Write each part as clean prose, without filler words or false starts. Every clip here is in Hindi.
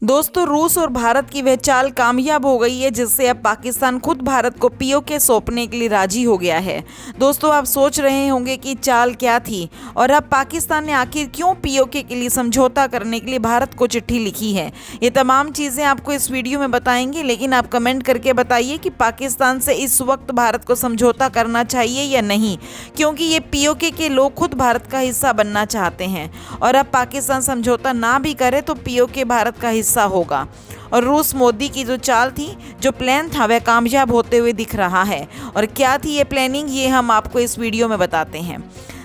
दोस्तों, रूस और भारत की वह चाल कामयाब हो गई है जिससे अब पाकिस्तान खुद भारत को पीओके सौंपने के लिए राजी हो गया है। दोस्तों, आप सोच रहे होंगे कि चाल क्या थी और अब पाकिस्तान ने आखिर क्यों पीओके के लिए समझौता करने के लिए भारत को चिट्ठी लिखी है। ये तमाम चीज़ें आपको इस वीडियो में बताएंगे, लेकिन आप कमेंट करके बताइए कि पाकिस्तान से इस वक्त भारत को समझौता करना चाहिए या नहीं, क्योंकि ये पीओके के लोग खुद भारत का हिस्सा बनना चाहते हैं और अब पाकिस्तान समझौता ना भी करे तो पीओके भारत का हिस्सा होगा। और रूस मोदी की जो चाल थी, जो प्लान था, वह कामयाब होते हुए दिख रहा है। और क्या थी ये प्लानिंग, ये हम आपको इस वीडियो में बताते हैं।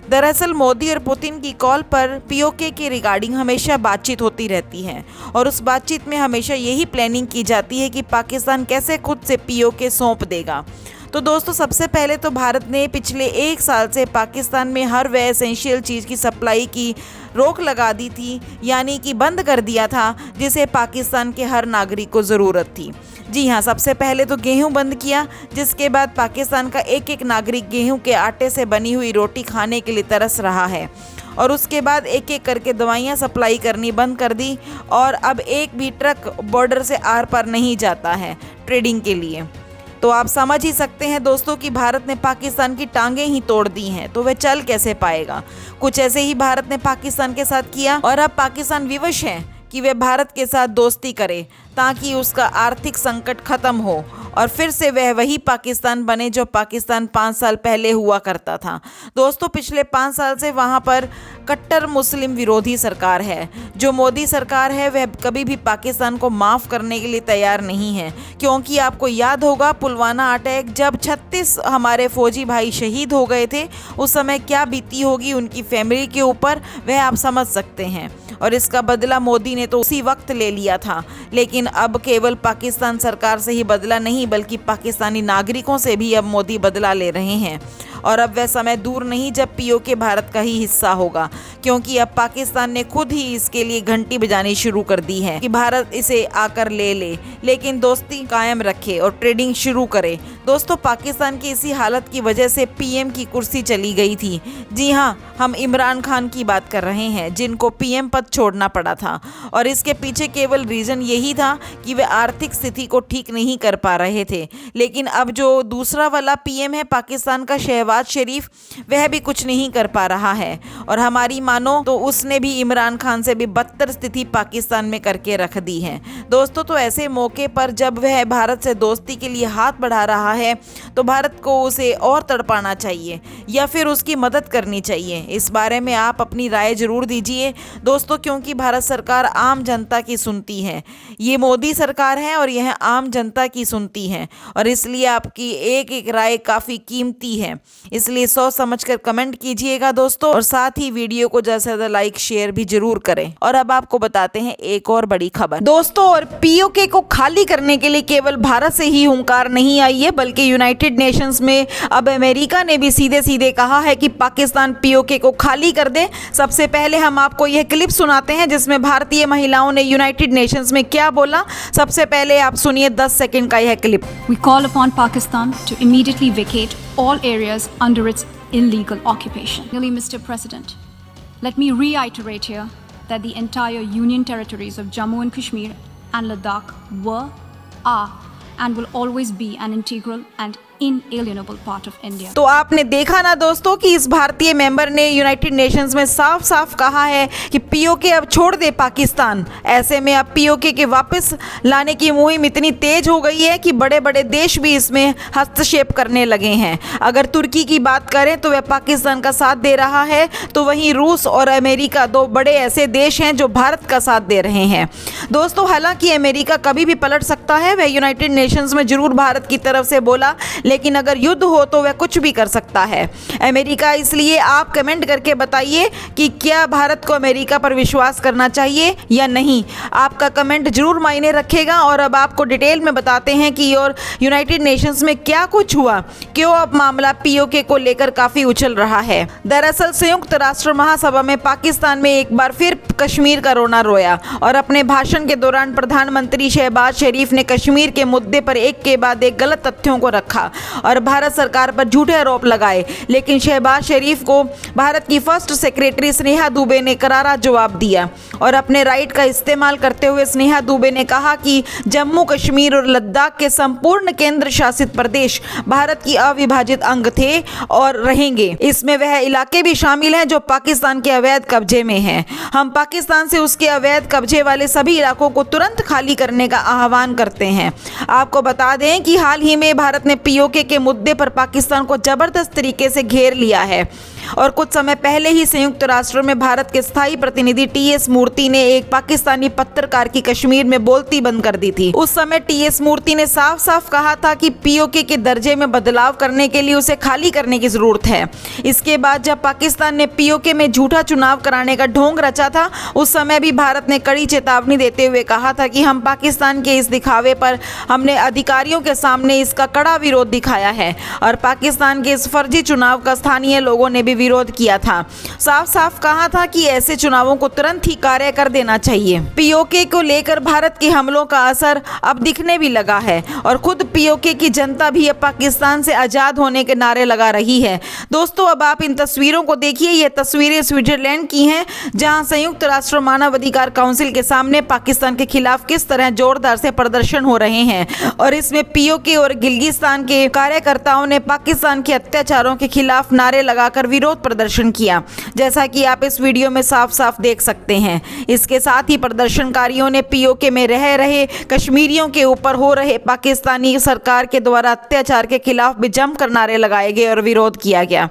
दरअसल मोदी और पुतिन की कॉल पर पीओके के रिगार्डिंग हमेशा बातचीत होती रहती है और उस बातचीत में हमेशा यही प्लानिंग की जाती है कि पाकिस्तान कैसे खुद से पीओके सौंप देगा। तो दोस्तों, सबसे पहले तो भारत ने पिछले 1 साल से पाकिस्तान में हर वह एसेंशियल चीज़ की सप्लाई की रोक लगा दी थी, यानी कि बंद कर दिया था जिसे पाकिस्तान के हर नागरिक को ज़रूरत थी। जी हाँ, सबसे पहले तो गेहूं बंद किया, जिसके बाद पाकिस्तान का एक एक नागरिक गेहूं के आटे से बनी हुई रोटी खाने के लिए तरस रहा है। और उसके बाद एक एक करके दवाइयाँ सप्लाई करनी बंद कर दी और अब एक भी ट्रक बॉर्डर से आर पार नहीं जाता है ट्रेडिंग के लिए। तो आप समझ ही सकते हैं दोस्तों कि भारत ने पाकिस्तान की टांगें ही तोड़ दी हैं, तो वह चल कैसे पाएगा। कुछ ऐसे ही भारत ने पाकिस्तान के साथ किया और अब पाकिस्तान विवश है कि वह भारत के साथ दोस्ती करे ताकि उसका आर्थिक संकट खत्म हो और फिर से वह वही पाकिस्तान बने जो पाकिस्तान 5 साल पहले हुआ करता था। दोस्तों, पिछले 5 साल से वहाँ पर कट्टर मुस्लिम विरोधी सरकार है। जो मोदी सरकार है वह कभी भी पाकिस्तान को माफ़ करने के लिए तैयार नहीं है, क्योंकि आपको याद होगा पुलवामा अटैक, जब 36 हमारे फौजी भाई शहीद हो गए थे, उस समय क्या बीती होगी उनकी फैमिली के ऊपर, वह आप समझ सकते हैं। और इसका बदला मोदी ने तो उसी वक्त ले लिया था, लेकिन अब केवल पाकिस्तान सरकार से ही बदला नहीं बल्कि पाकिस्तानी नागरिकों से भी अब मोदी बदला ले रहे हैं। और अब वह समय दूर नहीं जब पीओके भारत का ही हिस्सा होगा, क्योंकि अब पाकिस्तान ने खुद ही इसके लिए घंटी बजानी शुरू कर दी है कि भारत इसे आकर ले ले, लेकिन दोस्ती कायम रखे और ट्रेडिंग शुरू करे। दोस्तों, पाकिस्तान की इसी हालत की वजह से पीएम की कुर्सी चली गई थी। जी हाँ, हम इमरान खान की बात कर रहे हैं, जिनको पीएम पद छोड़ना पड़ा था और इसके पीछे केवल रीज़न यही था कि वे आर्थिक स्थिति को ठीक नहीं कर पा रहे थे। लेकिन अब जो दूसरा वाला पीएम है पाकिस्तान का, शहबाज शरीफ, वह भी कुछ नहीं कर पा रहा है और हमारी मानो तो उसने भी इमरान खान से भी बदतर स्थिति पाकिस्तान में करके रख दी है। दोस्तों, तो ऐसे मौके पर जब वह भारत से दोस्ती के लिए हाथ बढ़ा रहा है तो भारत को उसे और तड़पाना चाहिए या फिर उसकी मदद करनी चाहिए। इस बारे में आप अपनी राय जरूर दीजिए दोस्तों, क्योंकि भारत सरकार आम जनता की सुनती है। ये मोदी सरकार है और यह आम जनता की सुनती है और इसलिए आपकी एक एक राय काफ़ी कीमती है, इसलिए सोच समझकर कमेंट कीजिएगा दोस्तों, और साथ ही वीडियो को ज़्यादा से ज़्यादा लाइक शेयर भी जरूर करें। और अब आपको बताते हैं एक और बड़ी खबर दोस्तों, और पीओके को खाली करने के लिए केवल भारत से ही हुंकार नहीं आई है, बल्कि यूनाइटेड नेशंस में अब अमेरिका ने भी सीधे सीधे कहा है कि पाकिस्तान पीओके को खाली कर दे। सबसे पहले हम आपको यह क्लिप सुनाते हैं जिसमें भारतीय महिलाओं ने यूनाइटेड नेशंस में क्या बोला। सबसे पहले आप सुनिए 10 सेकंड का यह clip. We call upon Pakistan to immediately vacate all areas under its illegal occupation. Really, Mr. President, let me reiterate here that the entire Union territories of Jammu and Kashmir and Ladakh were, are, and will always be an integral and inalienable part of India. तो आपने देखा ना दोस्तों कि इस भारतीय मेंबर ने यूनाइटेड नेशंस में साफ साफ कहा है कि पीओके अब छोड़ दे पाकिस्तान। ऐसे में अब पीओके के वापस लाने की मुहिम इतनी तेज हो गई है कि बड़े बड़े देश भी इसमें हस्तक्षेप करने लगे हैं। अगर तुर्की की बात करें तो वह पाकिस्तान का साथ दे रहा है, तो वहीं रूस और अमेरिका 2 बड़े ऐसे देश हैं जो भारत का साथ दे रहे हैं। दोस्तों, हालांकि अमेरिका कभी भी पलट सकता है, वह यूनाइटेड नेशंस में जरूर भारत की तरफ से बोला, लेकिन अगर युद्ध हो तो वह कुछ भी कर सकता है अमेरिका। इसलिए आप कमेंट करके बताइए कि क्या भारत को अमेरिका पर विश्वास करना चाहिए या नहीं। आपका कमेंट जरूर मायने रखेगा। और अब आपको डिटेल में बताते हैं कि और यूनाइटेड नेशंस में क्या कुछ हुआ, क्यों अब मामला पीओके को लेकर काफी उछल रहा है। दरअसल संयुक्त राष्ट्र महासभा में पाकिस्तान में एक बार फिर कश्मीर का रोना रोया और अपने भाषण के दौरान प्रधानमंत्री शहबाज शरीफ ने कश्मीर के मुद्दे पर एक के बाद एक गलत तथ्यों को रखा और भारत सरकार पर झूठे आरोप लगाए, लेकिन शहबाज शरीफ को भारत की फर्स्ट सेक्रेटरी स्नेहा दुबे ने करारा जवाब दिया और अपने राइट का इस्तेमाल करते हुए स्नेहा दुबे ने कहा कि जम्मू कश्मीर और लद्दाख के संपूर्ण केंद्र शासित प्रदेश भारत की अविभाजित अंग थे और रहेंगे। इसमें वह इलाके भी शामिल हैं जो पाकिस्तान के अवैध कब्जे में हैं। हम पाकिस्तान से उसके अवैध कब्जे वाले सभी इलाकों को तुरंत खाली करने का आह्वान करते हैं। आपको बता दें कि हाल ही में भारत ने पीओके के मुद्दे पर पाकिस्तान को जबरदस्त तरीके से घेर लिया है और कुछ समय पहले ही संयुक्त राष्ट्र में भारत के स्थायी प्रतिनिधि टीएस मूर्ति ने एक पाकिस्तानी पत्रकार की कश्मीर में बोलती बंद कर दी थी। उस समय टीएस मूर्ति ने साफ साफ कहा था कि पीओके के दर्जे में बदलाव करने के लिए उसे खाली करने की जरूरत है। इसके बाद जब पाकिस्तान ने पीओके में झूठा चुनाव कराने का ढोंग रचा था, उस समय भी भारत ने कड़ी चेतावनी देते हुए कहा था कि हम पाकिस्तान के इस दिखावे पर हमने अधिकारियों के सामने इसका कड़ा विरोध दिखाया है और पाकिस्तान के इस फर्जी चुनाव का स्थानीय लोगों ने विरोध किया था। साफ साफ कहा था कि ऐसे चुनावों को तुरंत ही कार्य कर देना चाहिए। पीओके को लेकर भारत के हमलों का असर अब दिखने भी लगा है और खुद पीओके की जनता भी अब पाकिस्तान से आजाद होने के नारे लगा रही है। दोस्तों, अब आप इन तस्वीरों को देखिए। ये तस्वीरें स्विट्जरलैंड की हैं, जहां संयुक्त राष्ट्र मानव अधिकार काउंसिल के सामने पाकिस्तान के खिलाफ किस तरह जोरदार से प्रदर्शन हो रहे हैं और इसमें पीओके और गिलगिस्तान के कार्यकर्ताओं ने पाकिस्तान के अत्याचारों के खिलाफ नारे लगाकर विरोध प्रदर्शन किया, जैसा कि आप इस वीडियो में साफ साफ देख सकते हैं। इसके साथ ही प्रदर्शनकारियों ने पीओके में रह रहे कश्मीरियों के ऊपर हो रहे पाकिस्तानी सरकार के द्वारा अत्याचार के खिलाफ भी जमकर नारे लगाए गए और विरोध किया गया।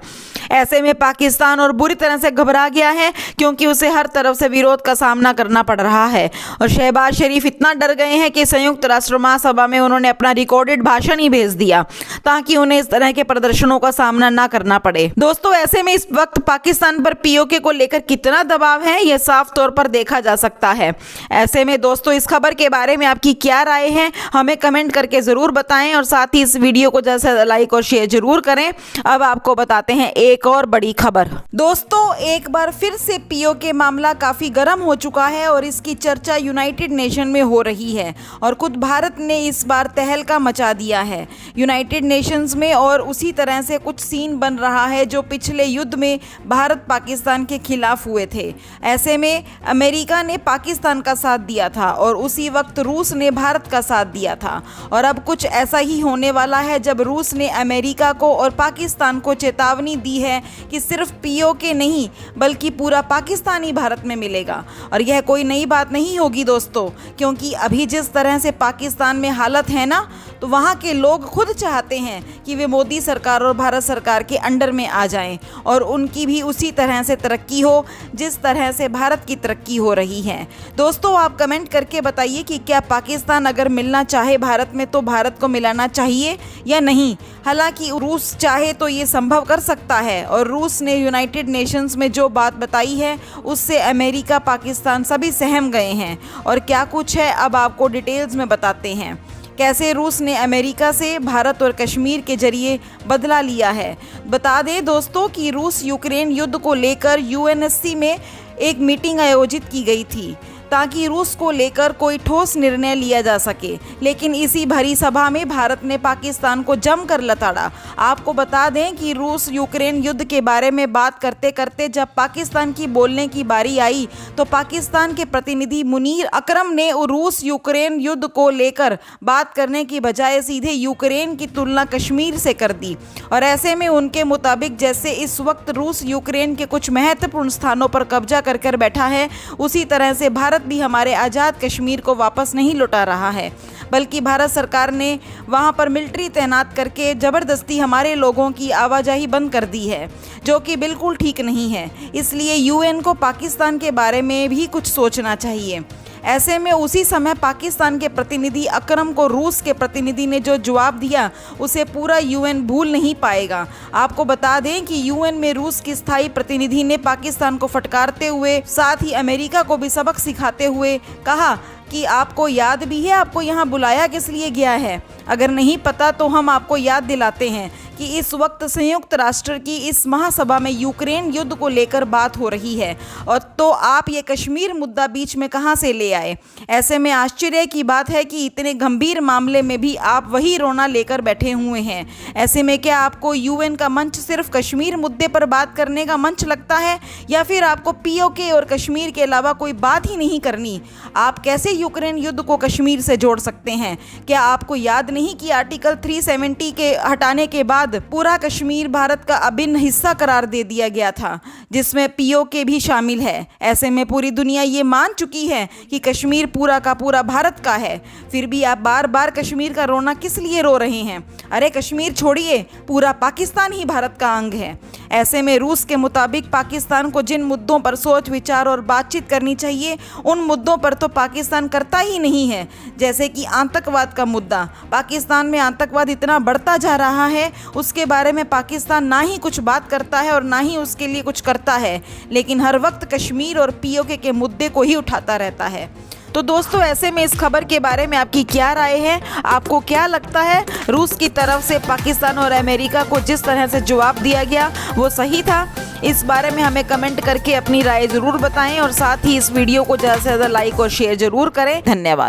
ऐसे में पाकिस्तान और बुरी तरह से घबरा गया है क्योंकि उसे हर तरफ से विरोध का सामना करना पड़ रहा है और शहबाज शरीफ इतना डर गए हैं कि संयुक्त राष्ट्र महासभा में उन्होंने अपना रिकॉर्डेड भाषण ही भेज दिया ताकि उन्हें इस तरह के प्रदर्शनों का सामना ना करना पड़े। दोस्तों, ऐसे में इस वक्त पाकिस्तान पर पीओके को लेकर कितना दबाव है, यह साफ तौर पर देखा जा सकता है। ऐसे में दोस्तों, इस खबर के बारे में आपकी क्या राय है, हमें कमेंट करके जरूर बताएं और साथ ही इस वीडियो को जल्द से जल्द लाइक और शेयर जरूर करें। अब आपको बताते हैं एक और बड़ी खबर। दोस्तों, एक बार फिर से पीओके मामला काफी गर्म हो चुका है और इसकी चर्चा यूनाइटेड नेशन में हो रही है और खुद भारत ने इस बार तहलका मचा दिया है यूनाइटेड नेशंस में और उसी तरह से कुछ सीन बन रहा है जो पिछले युद्ध में भारत पाकिस्तान के खिलाफ हुए थे। ऐसे में अमेरिका ने पाकिस्तान का साथ दिया था और उसी वक्त रूस ने भारत का साथ दिया था और अब कुछ ऐसा ही होने वाला है जब रूस ने अमेरिका को और पाकिस्तान को चेतावनी दी है कि सिर्फ पीओके नहीं बल्कि पूरा पाकिस्तान ही भारत में मिलेगा। और यह कोई नई बात नहीं होगी दोस्तों, क्योंकि अभी जिस तरह से पाकिस्तान में हालत है ना, तो वहाँ के लोग खुद चाहते हैं कि वे मोदी सरकार और भारत सरकार के अंडर में आ जाएं और उनकी भी उसी तरह से तरक्की हो जिस तरह से भारत की तरक्की हो रही है। दोस्तों, आप कमेंट करके बताइए कि क्या पाकिस्तान अगर मिलना चाहे भारत में तो भारत को मिलाना चाहिए या नहीं। हालांकि रूस चाहे तो ये संभव कर सकता है और रूस ने यूनाइटेड नेशंस में जो बात बताई है उससे अमेरिका, पाकिस्तान सभी सहम गए हैं और क्या कुछ है अब आपको डिटेल्स में बताते हैं। कैसे रूस ने अमेरिका से भारत और कश्मीर के जरिए बदला लिया है। बता दें दोस्तों कि रूस यूक्रेन युद्ध को लेकर यूएनएससी में एक मीटिंग आयोजित की गई थी ताकि रूस को लेकर कोई ठोस निर्णय लिया जा सके, लेकिन इसी भरी सभा में भारत ने पाकिस्तान को जमकर लताड़ा। आपको बता दें कि रूस यूक्रेन युद्ध के बारे में बात करते करते जब पाकिस्तान की बोलने की बारी आई तो पाकिस्तान के प्रतिनिधि मुनीर अकरम ने रूस यूक्रेन युद्ध को लेकर बात करने की बजाय सीधे यूक्रेन की तुलना कश्मीर से कर दी और ऐसे में उनके मुताबिक जैसे इस वक्त रूस यूक्रेन के कुछ महत्वपूर्ण स्थानों पर कब्जा कर बैठा है, उसी तरह से भारत भी हमारे आज़ाद कश्मीर को वापस नहीं लौटा रहा है, बल्कि भारत सरकार ने वहां पर मिलिट्री तैनात करके ज़बरदस्ती हमारे लोगों की आवाजाही बंद कर दी है, जो कि बिल्कुल ठीक नहीं है। इसलिए यूएन को पाकिस्तान के बारे में भी कुछ सोचना चाहिए। ऐसे में उसी समय पाकिस्तान के प्रतिनिधि अकरम को रूस के प्रतिनिधि ने जो जवाब दिया उसे पूरा यूएन भूल नहीं पाएगा। आपको बता दें कि यूएन में रूस की स्थायी प्रतिनिधि ने पाकिस्तान को फटकारते हुए साथ ही अमेरिका को भी सबक सिखाते हुए कहा कि आपको याद भी है आपको यहाँ बुलाया किस लिए गया है। अगर नहीं पता तो हम आपको याद दिलाते हैं कि इस वक्त संयुक्त राष्ट्र की इस महासभा में यूक्रेन युद्ध को लेकर बात हो रही है, और तो आप ये कश्मीर मुद्दा बीच में कहां से ले आए। ऐसे में आश्चर्य की बात है कि इतने गंभीर मामले में भी आप वही रोना लेकर बैठे हुए हैं। ऐसे में क्या आपको यूएन का मंच सिर्फ कश्मीर मुद्दे पर बात करने का मंच लगता है, या फिर आपको पीओके और कश्मीर के अलावा कोई बात ही नहीं करनी। आप कैसे यूक्रेन युद्ध को कश्मीर से जोड़ सकते हैं। क्या आपको याद नहीं कि आर्टिकल 370 के हटाने के बाद पूरा कश्मीर भारत का अभिन्न हिस्सा करार दे दिया गया था, जिसमें पीओके भी शामिल है। ऐसे में पूरी दुनिया ये मान चुकी है कि कश्मीर पूरा का पूरा भारत का है। फिर भी आप बार बार कश्मीर का रोना किस लिए रो रहे हैं। अरे कश्मीर छोड़िए, पूरा पाकिस्तान ही भारत का अंग है। ऐसे में रूस के मुताबिक पाकिस्तान को जिन मुद्दों पर सोच विचार और बातचीत करनी चाहिए, उन मुद्दों पर तो पाकिस्तान करता ही नहीं है। जैसे कि आतंकवाद का मुद्दा, पाकिस्तान में आतंकवाद इतना बढ़ता जा रहा है, उसके बारे में पाकिस्तान ना ही कुछ बात करता है और ना ही उसके लिए कुछ करता है, लेकिन हर वक्त कश्मीर और पीओके के मुद्दे को ही उठाता रहता है। तो दोस्तों, ऐसे में इस खबर के बारे में आपकी क्या राय है। आपको क्या लगता है रूस की तरफ से पाकिस्तान और अमेरिका को जिस तरह से जवाब दिया गया वो सही था? इस बारे में हमें कमेंट करके अपनी राय ज़रूर बताएं, और साथ ही इस वीडियो को ज़्यादा से ज़्यादा लाइक और शेयर ज़रूर करें। धन्यवाद।